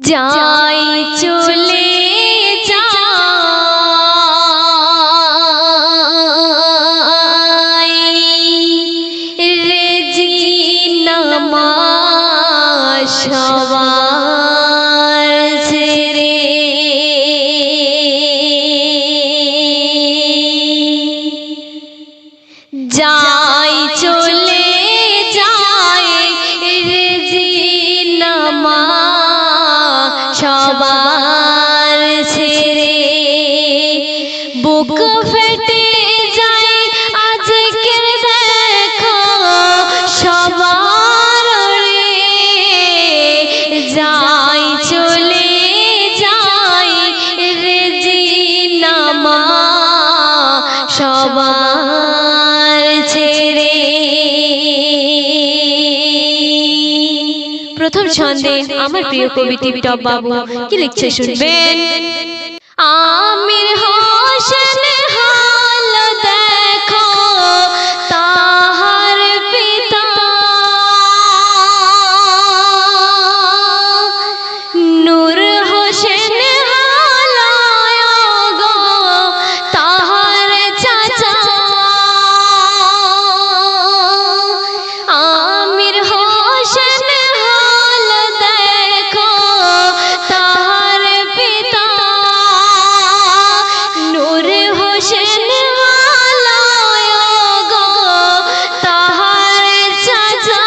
যাই চলে যাই রেজিনা মা সবার ছেড়ে যাই চলে যাই রেজিনা মা সবার ছেড়ে বুক ফেটে যায় আজকের দেখো সবার রে যাই চলে যাই রেজিনা মা সবার ছেড়ে। প্রথম ছন্দে আমার প্রিয় কবি টিপটপ বাবু কি লিখছে শুনবেন। আমির হোসেন হাল দেখো তাহার পিতা নূর হোসেন হাল গো তাহার চাচা আমির হোসেন হাল দেখো তাহার পিতা নূর হোসেন হাল গো তাহার চাচা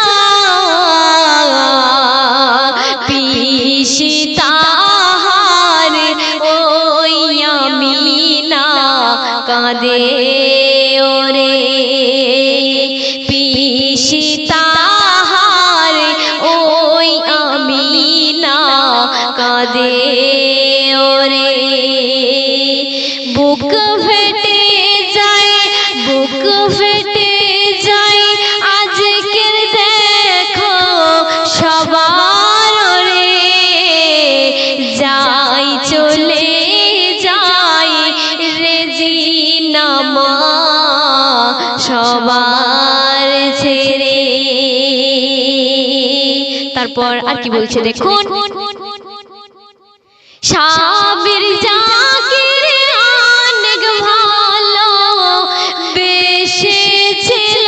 পিসি তাহার ওই আমিনা কাঁদে ওরে পিসি তাহার ওই আমিনা কাঁদে ওরে বুক ফেটে যায় বুক ফেটে যায় আজকের দেখো সবার রে যাই চলে যাই রেজিনা মা সবার ছেড়ে। তারপর আর কি বলছে দেখুন। সাবির জাকির অনেক ভালো বেসেছিল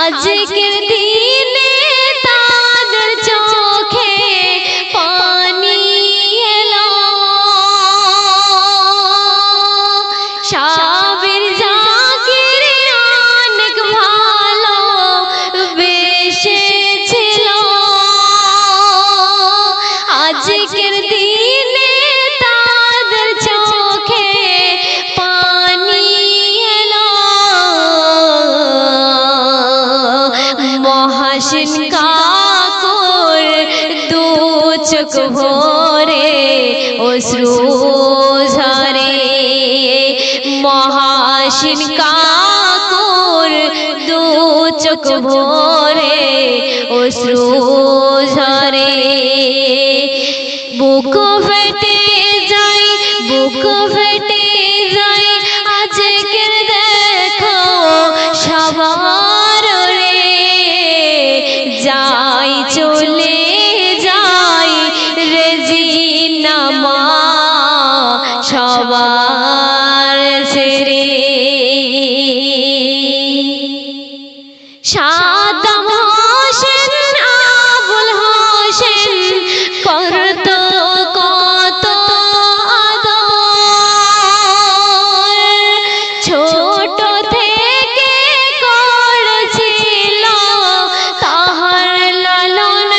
আজকের দিনে তাদের চোখে পানি এলো সাবির জাকির অনেক ভালো বেসেছিল আজকের দিনে তাদের চোখে পানি এলো মহাসিন কাকুর দু চোখ ভরে অশ্রু ঝরে মহাসিন কাকুর দু চোখ ভরে অশ্রু ঝরে বুক ফেটে যায় বুক ফেটে যায় আজকের দেখো সবার রে যাই চলে যাই রেজিনা মা সবার ছেড়ে। সাদ্দাম হোসেন আবুল হোসেন করত কত আদর ছোট থেকে করেছিল তাহার লালন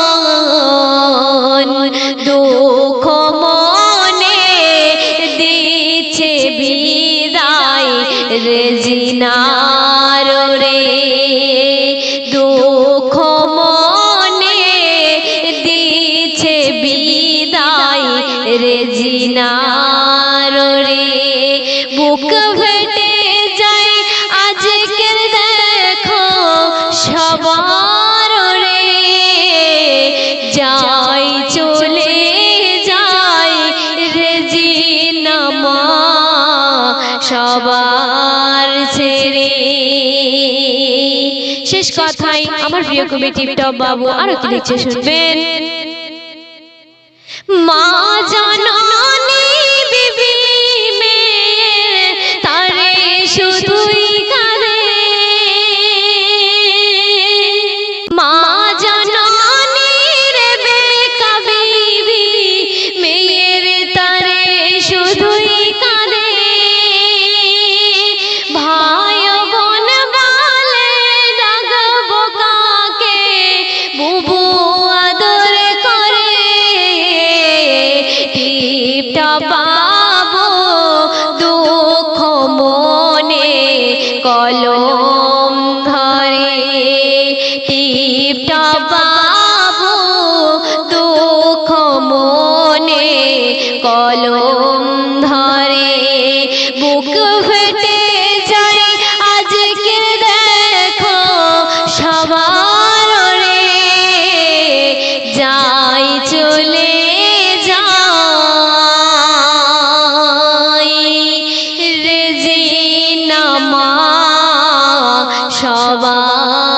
পালন দুঃখ মনে দিচ্ছে বিদায় রেজিনার রে দুঃখ মনে দিচ্ছে বিদায় রেজিনার রে বুক ফেটে যায় আজকের দেখো সবার রে যাই চলে যাই রেজিনা মা সবার ছেড়ে। শেষ কথায় আমার আমার প্রিয় কবি টিপটপ বাবু আরো কি লিখছে শুনবেন। মা জননী বিবি মেয়ে তারে শুধুই কাঁদে, মা জননী রেবেকা বিবি মেয়ের তারে শুধুই কাঁদে, ভাই বোন বলে ডাকবো কাকে বুবু আদর করে, টিপটপ বাবু দুঃখ মনে কলম ধরে, টিপটপ বাবু দুঃখ মনে কলম ধরে, বুক ফেটে যায় আজকে দেখো সবার রে, যাই চলে যাই রে জিনা মা সবার